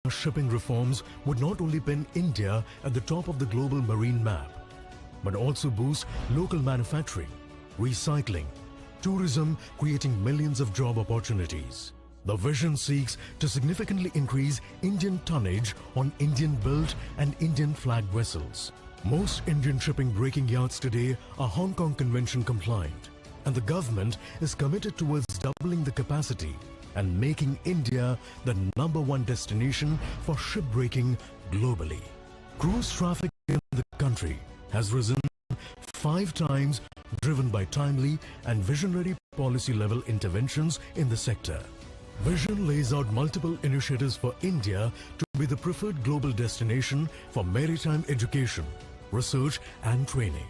shipping reforms would not only pin India at the top of the global marine map, but also boost local manufacturing, recycling, tourism, creating millions of job opportunities. The vision seeks to significantly increase Indian tonnage on Indian-built and Indian-flagged vessels. Most Indian shipping breaking yards today are Hong Kong Convention compliant, and the government is committed towards doubling the capacity and making India the #1 destination for shipbreaking globally. Cruise traffic in the country has risen 5 times, driven by timely and visionary policy-level interventions in the sector. Vision lays out multiple initiatives for India to be the preferred global destination for maritime education, research and training.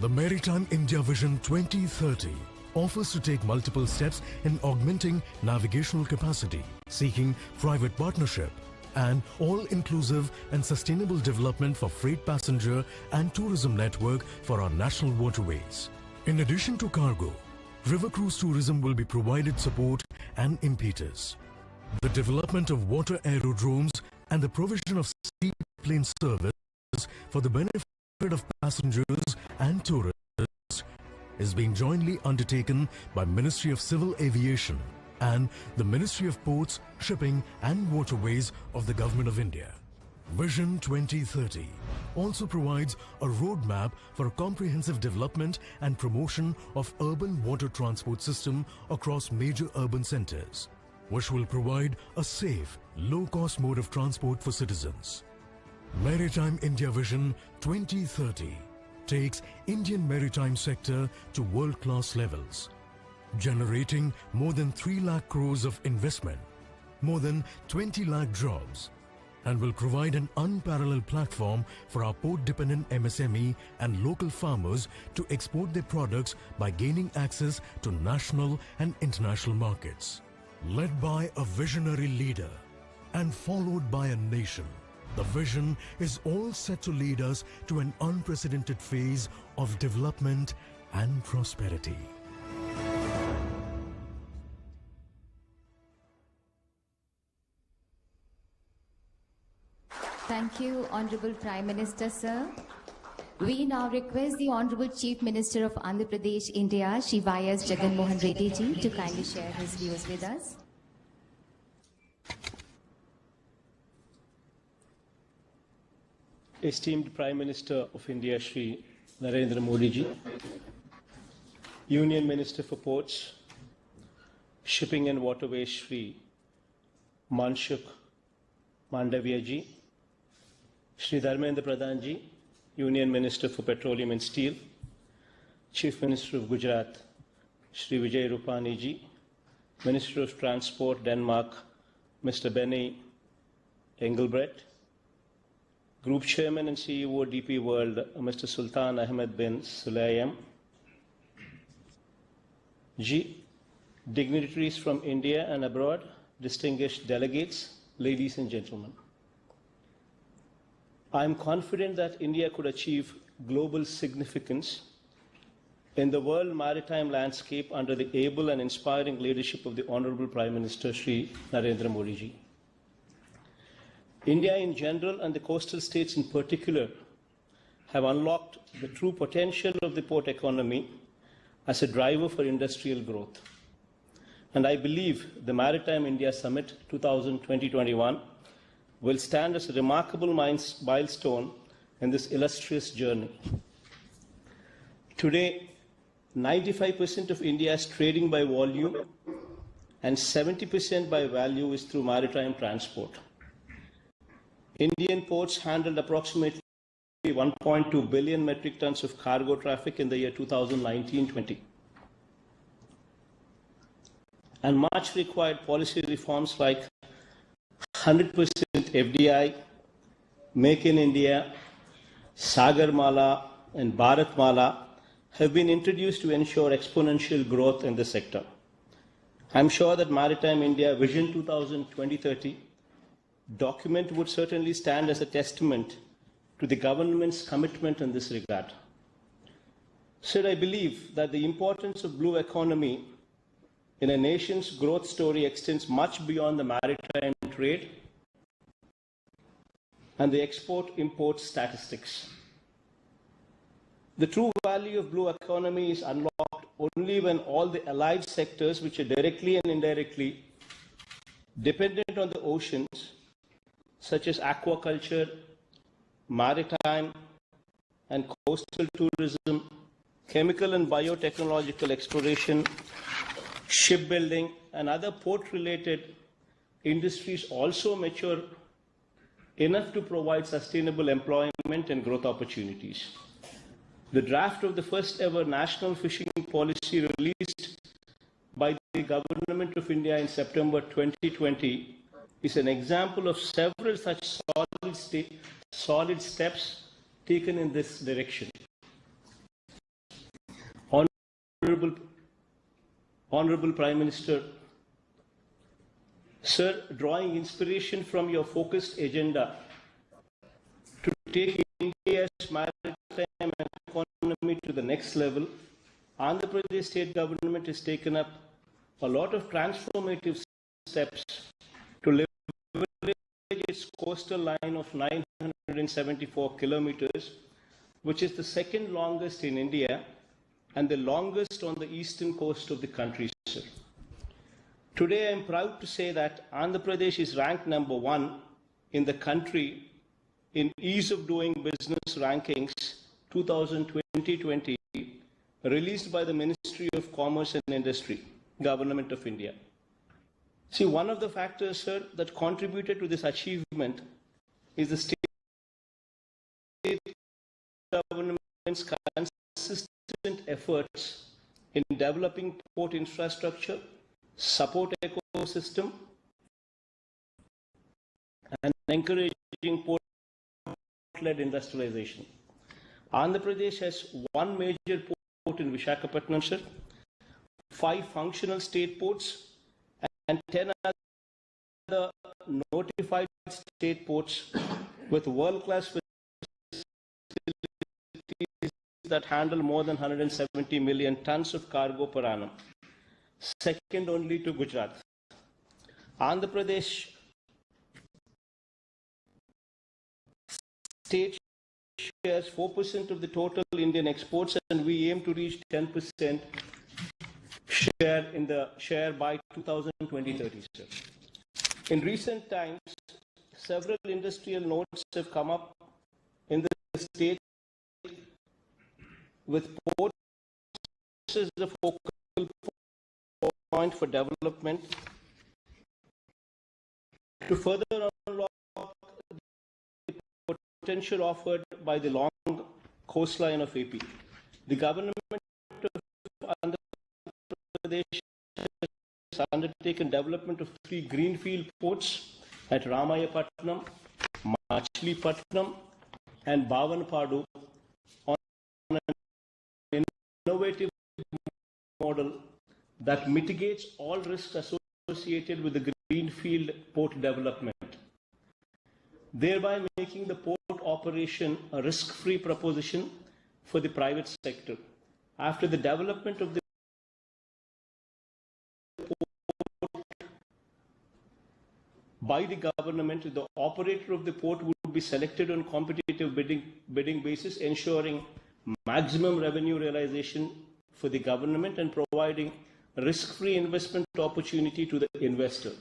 The Maritime India Vision 2030 offers to take multiple steps in augmenting navigational capacity, seeking private partnership, and all-inclusive and sustainable development for freight passenger and tourism network for our national waterways. In addition to cargo, river cruise tourism will be provided support and impetus. The development of water aerodromes and the provision of seaplane service for the benefit of passengers and tourists is being jointly undertaken by Ministry of Civil Aviation and the Ministry of Ports, Shipping and Waterways of the Government of India. Vision 2030 also provides a roadmap for a comprehensive development and promotion of urban water transport system across major urban centers, which will provide a safe, low-cost mode of transport for citizens. Maritime India Vision 2030 takes Indian maritime sector to world-class levels, generating more than 3 lakh crores of investment, more than 20 lakh jobs, and will provide an unparalleled platform for our port-dependent MSME and local farmers to export their products by gaining access to national and international markets. Led by a visionary leader and followed by a nation, the vision is all set to lead us to an unprecedented phase of development and prosperity. Thank you, Honorable Prime Minister, sir. We now request the Honorable Chief Minister of Andhra Pradesh, India, Shri Y.S. Jagan Mohan Reddy ji, to kindly share his views with us. Esteemed Prime Minister of India, Shri Narendra Modi ji, Union Minister for Ports, Shipping and Waterways, Shri Manshukh Mandavia ji, Shri Dharmendra Pradhan ji, Union Minister for Petroleum and Steel, Chief Minister of Gujarat, Shri Vijay Rupani ji, Minister of Transport, Denmark, Mr. Benny Engelbrecht, Group Chairman and CEO DP World, Mr. Sultan Ahmed bin Sulayem ji, dignitaries from India and abroad, distinguished delegates, ladies and gentlemen. I am confident that India could achieve global significance in the world maritime landscape under the able and inspiring leadership of the Honorable Prime Minister Shri Narendra Modi ji. India in general and the coastal states in particular have unlocked the true potential of the port economy as a driver for industrial growth. And I believe the Maritime India Summit 2020-21 will stand as a remarkable milestone in this illustrious journey. Today, 95% of India's trading by volume and 70% by value is through maritime transport. Indian ports handled approximately 1.2 billion metric tons of cargo traffic in the year 2019-20. And much required policy reforms like 100% FDI, Make in India, Sagar Mala and Bharat Mala have been introduced to ensure exponential growth in the sector. I'm sure that Maritime India Vision 2020-30 document would certainly stand as a testament to the government's commitment in this regard. Sir, I believe that the importance of blue economy in a nation's growth story extends much beyond the maritime trade and the export-import statistics. The true value of blue economy is unlocked only when all the allied sectors, which are directly and indirectly dependent on the oceans, such as aquaculture, maritime and coastal tourism, chemical and biotechnological exploration, shipbuilding, and other port-related industries also mature enough to provide sustainable employment and growth opportunities. The draft of the first ever national fishing policy released by the Government of India in September 2020 is an example of several such solid steps taken in this direction. Honorable Prime Minister, Sir, drawing inspiration from your focused agenda to take India's maritime economy to the next level, Andhra Pradesh state government has taken up a lot of transformative steps to leverage its coastal line of 974 kilometers, which is the second longest in India and the longest on the eastern coast of the country, sir. Today, I am proud to say that Andhra Pradesh is ranked number 1 in the country in Ease of Doing Business Rankings 2020, released by the Ministry of Commerce and Industry, Government of India. See, one of the factors, sir, that contributed to this achievement is the state government's consistent efforts in developing port infrastructure, support ecosystem, and encouraging port-led industrialization. Andhra Pradesh has one major port in Visakhapatnam, sir, 5 functional state ports, and 10 other notified state ports with world-class facilities that handle more than 170 million tons of cargo per annum, second only to Gujarat. Andhra Pradesh state shares 4% of the total Indian exports, and we aim to reach 10% share by 2020-30. Sir. In recent times, several industrial nodes have come up in the state with ports as a focal point for development to further unlock the potential offered by the long coastline of AP. The government of Andhra Pradesh has undertaken development of 3 greenfield ports at Ramayapatnam, Machilipatnam, and Bhavanpadu on an innovative model that mitigates all risks associated with the greenfield port development, thereby making the port operation a risk-free proposition for the private sector. After the development of the port by the government, the operator of the port would be selected on competitive bidding basis, ensuring maximum revenue realization for the government and providing risk-free investment opportunity to the investor.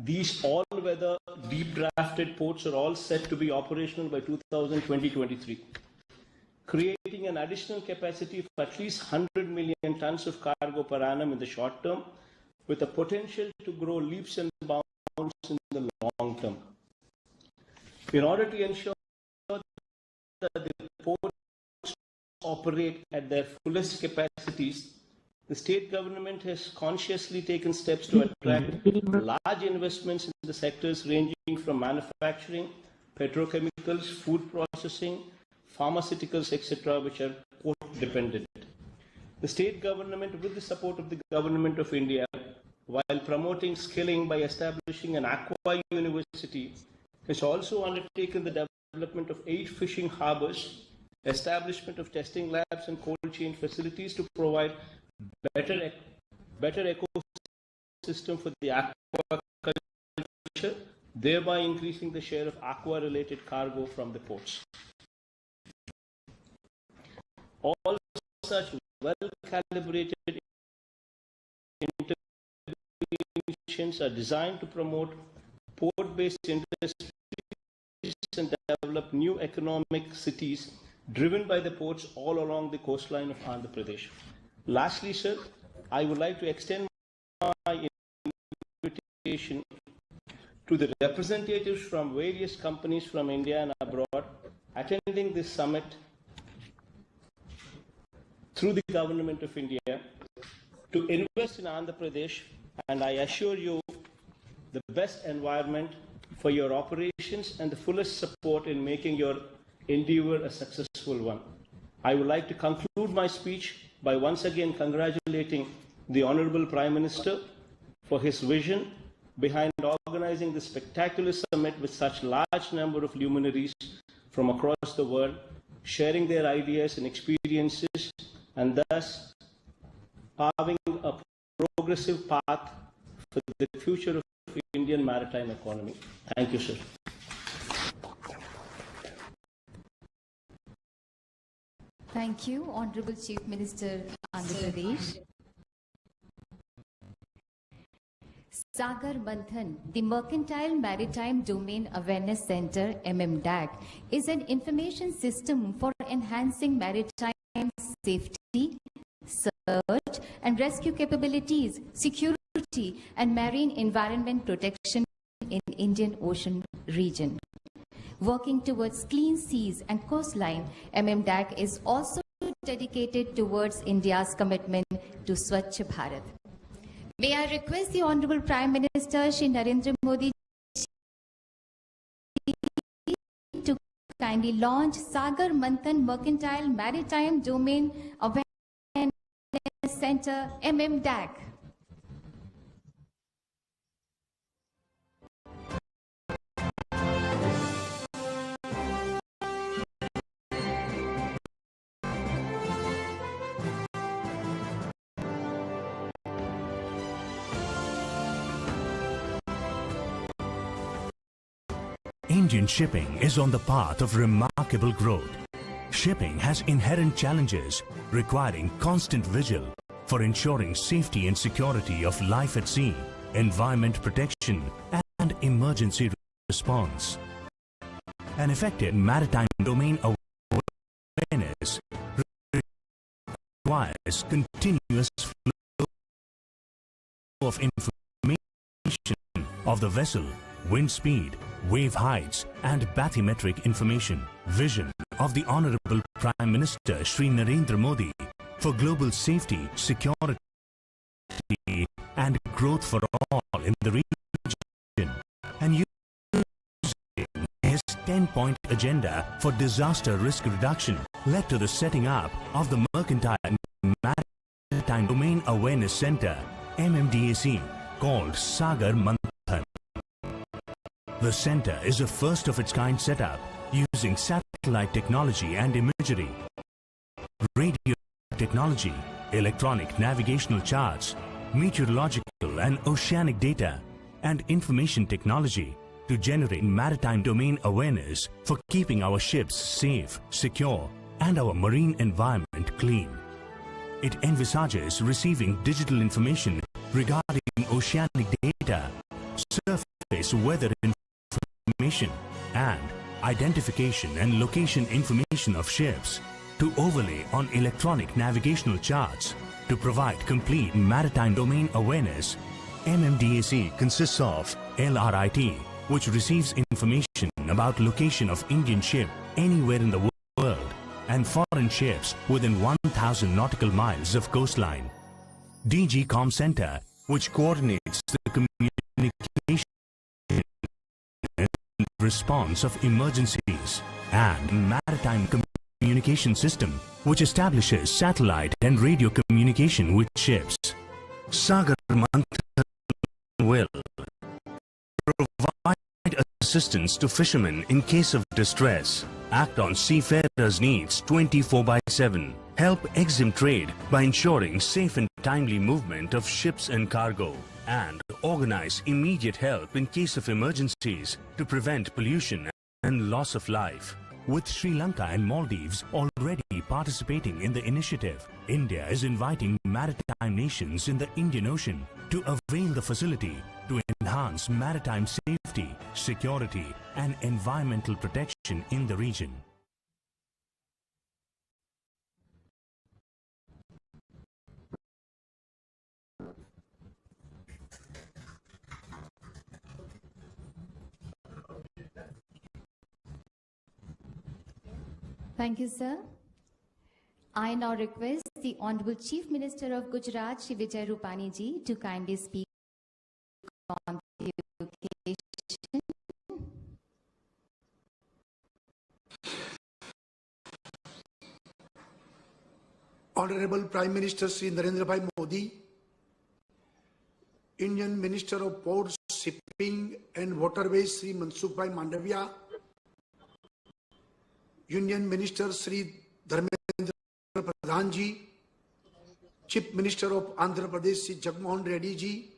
These all-weather, deep-drafted ports are all set to be operational by 2020-23, creating an additional capacity of at least 100 million tons of cargo per annum in the short term, with a potential to grow leaps and bounds in the long term. In order to ensure that the ports operate at their fullest capacities, the state government has consciously taken steps to attract large investments in the sectors ranging from manufacturing, petrochemicals, food processing, pharmaceuticals, etc., which are port dependent. The state government, with the support of the Government of India, while promoting skilling by establishing an aqua university, has also undertaken the development of 8 fishing harbours, establishment of testing labs and cold chain facilities to provide better ecosystem for the aquaculture thereby increasing the share of aqua-related cargo from the ports. All such well-calibrated interventions are designed to promote port-based industries and develop new economic cities driven by the ports all along the coastline of Andhra Pradesh. Lastly, sir, I would like to extend my invitation to the representatives from various companies from India and abroad attending this summit through the Government of India to invest in Andhra Pradesh, and I assure you the best environment for your operations and the fullest support in making your endeavor a successful one. I would like to conclude my speech by once again congratulating the Honorable Prime Minister for his vision behind organizing this spectacular summit with such large number of luminaries from across the world, sharing their ideas and experiences, and thus paving a progressive path for the future of Indian maritime economy. Thank you, sir. Thank you, Honorable Chief Minister, Andhra Pradesh. Sagar Manthan, the Mercantile Maritime Domain Awareness Center, MMDAC, is an information system for enhancing maritime safety, search and rescue capabilities, security and marine environment protection in Indian Ocean region. Working towards clean seas and coastline, MMDAC is also dedicated towards India's commitment to Swachh Bharat. May I request the Honorable Prime Minister, Shri Narendra Modi, to kindly launch Sagar Manthan Mercantile Maritime Domain Awareness Center, MMDAC. Indian shipping is on the path of remarkable growth. Shipping has inherent challenges requiring constant vigil for ensuring safety and security of life at sea, environment protection and emergency response. An effective maritime domain awareness requires continuous flow of information of the vessel, wind speed, wave heights and bathymetric information. Vision of the Honorable Prime Minister Shri Narendra Modi for global safety, security and growth for all in the region, and using his 10-point agenda for disaster risk reduction led to the setting up of the Mercantile Maritime Domain Awareness Center, MMDAC, called Sagar Manthan. The center is a first-of-its-kind setup using satellite technology and imagery, radio technology, electronic navigational charts, meteorological and oceanic data, and information technology to generate maritime domain awareness for keeping our ships safe, secure, and our marine environment clean. It envisages receiving digital information regarding oceanic data, surface weather information, and identification and location information of ships to overlay on electronic navigational charts to provide complete maritime domain awareness. MMDAC consists of LRIT, which receives information about location of Indian ship anywhere in the world and foreign ships within 1,000 nautical miles of coastline. DG Com Center, which coordinates the communication and response of emergencies, and Maritime Communication System, which establishes satellite and radio communication with ships. Sagar Manthan will provide assistance to fishermen in case of distress, act on seafarers' needs 24/7, help exempt trade by ensuring safe and timely movement of ships and cargo, and organize immediate help in case of emergencies to prevent pollution and loss of life. With Sri Lanka and Maldives already participating in the initiative, India is inviting maritime nations in the Indian Ocean to avail the facility to enhance maritime safety, security, and environmental protection in the region. Thank you, sir. I now request the Honorable Chief Minister of Gujarat, Shri Vijay Rupani ji, to kindly speak on the occasion. Honorable Prime Minister Shri Narendra Modi, Indian Minister of Ports, Shipping and Waterways Shri Mansukh Mandavia, Union Minister Shri Dharmendra Pradhan ji, Chief Minister of Andhra Pradesh Shri Jagmohan Reddy ji,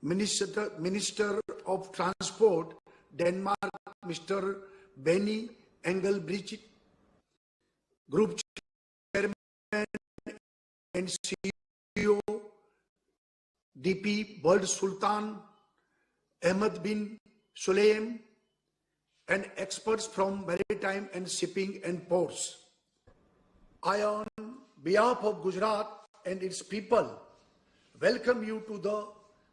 Minister of Transport Denmark Mr. Benny Engelbrecht, Group Chairman and CEO DP World Sultan Ahmed bin Sulayem, and experts from maritime and shipping and ports. I, on behalf of Gujarat and its people, welcome you to the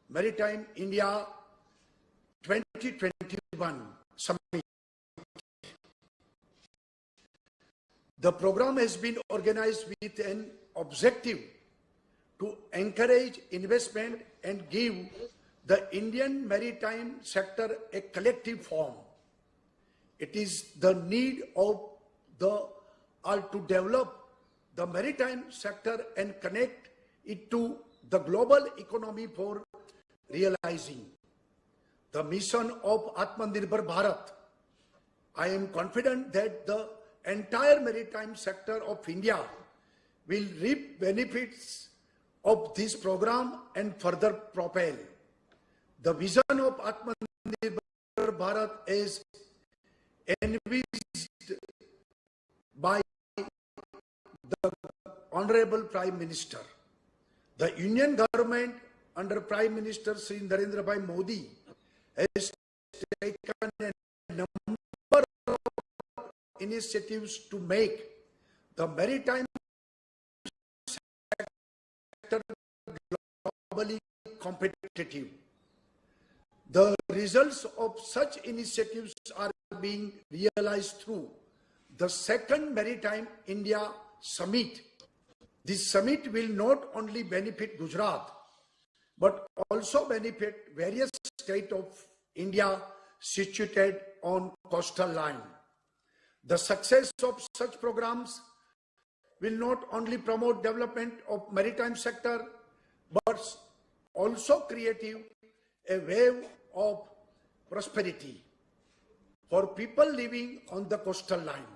Maritime India 2021 Summit. The program has been organized with an objective to encourage investment and give the Indian maritime sector a collective form. It is the need of all to develop the maritime sector and connect it to the global economy for realizing the mission of Atmanirbhar Bharat. I am confident that the entire maritime sector of India will reap benefits of this program and further propel the vision of Atmanirbhar Bharat as envisaged by the Honorable Prime Minister. The Union government under Prime Minister Shri Narendra Modi has taken a number of initiatives to make the maritime sector globally competitive. The results of such initiatives are being realized through the second Maritime India Summit. This summit will not only benefit Gujarat, but also benefit various states of India situated on coastal line. The success of such programs will not only promote development of maritime sector, but also create a wave of prosperity for people living on the coastal line.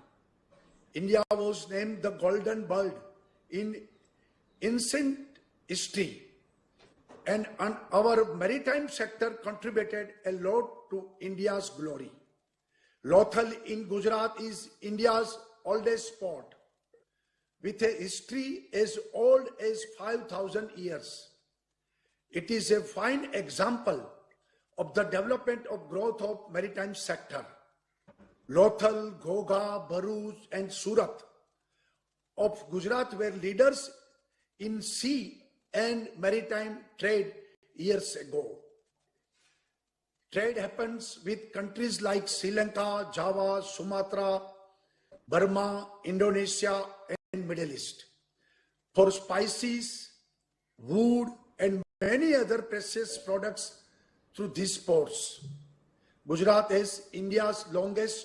India was named the Golden Bird in ancient history, and our maritime sector contributed a lot to India's glory. Lothal in Gujarat is India's oldest port, with a history as old as 5,000 years. It is a fine example of the development of growth of maritime sector. Lothal, Ghoga, Bharuch and Surat of Gujarat were leaders in sea and maritime trade years ago. Trade happens with countries like Sri Lanka, Java, Sumatra, Burma, Indonesia and Middle East for spices, wood and many other precious products through these ports. Gujarat has India's longest